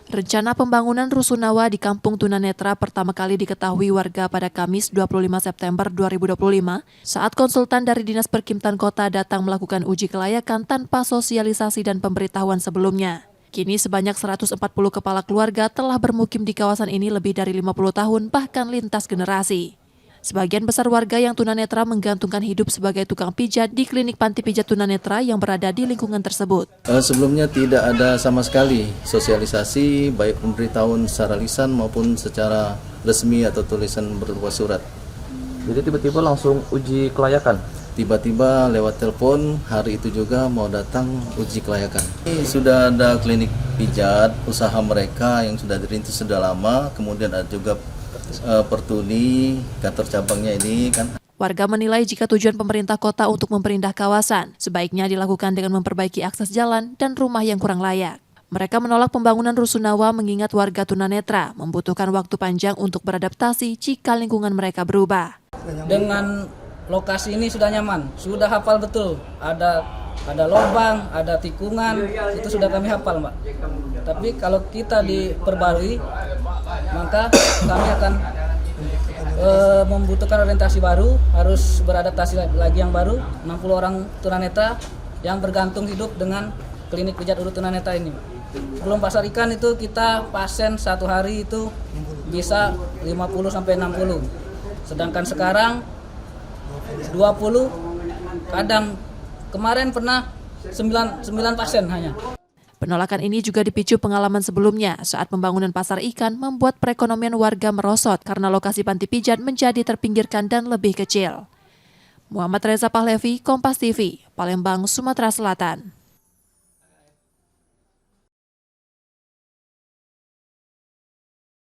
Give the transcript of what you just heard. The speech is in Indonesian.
Rencana pembangunan rusunawa di Kampung Tunanetra pertama kali diketahui warga pada Kamis 25 September 2025 saat konsultan dari Dinas Perkimtan Kota datang melakukan uji kelayakan tanpa sosialisasi dan pemberitahuan sebelumnya. Kini sebanyak 140 kepala keluarga telah bermukim di kawasan ini lebih dari 50 tahun bahkan lintas generasi. Sebagian besar warga yang tunanetra menggantungkan hidup sebagai tukang pijat di klinik panti pijat tunanetra yang berada di lingkungan tersebut. Sebelumnya tidak ada sama sekali sosialisasi baik pemberitahuan secara lisan maupun secara resmi atau tulisan berupa surat. Jadi tiba-tiba langsung uji kelayakan? Tiba-tiba lewat telepon hari itu juga mau datang uji kelayakan. Sudah ada klinik pijat usaha mereka yang sudah dirintis sudah lama, kemudian ada juga Pertuni, kantor cabangnya ini kan. Warga menilai jika tujuan pemerintah kota untuk memperindah kawasan, sebaiknya dilakukan dengan memperbaiki akses jalan dan rumah yang kurang layak. Mereka menolak pembangunan rusunawa mengingat warga tunanetra membutuhkan waktu panjang untuk beradaptasi jika lingkungan mereka berubah. Dengan lokasi ini sudah nyaman, sudah hafal betul. Ada lubang, ada tikungan, itu sudah kami hafal, Mbak. Tapi kalau kita diperbarui, maka kami akan membutuhkan orientasi baru, harus beradaptasi lagi yang baru. 60 orang tunanetra yang bergantung hidup dengan klinik pijat urut tunanetra ini. Sebelum pasar ikan itu kita pasien satu hari itu bisa 50-60. Sedangkan sekarang 20, kadang kemarin pernah 9 pasien hanya. Penolakan ini juga dipicu pengalaman sebelumnya saat pembangunan pasar ikan membuat perekonomian warga merosot karena lokasi panti pijat menjadi terpinggirkan dan lebih kecil. Muhammad Reza Pahlevi, Kompas TV, Palembang, Sumatera Selatan.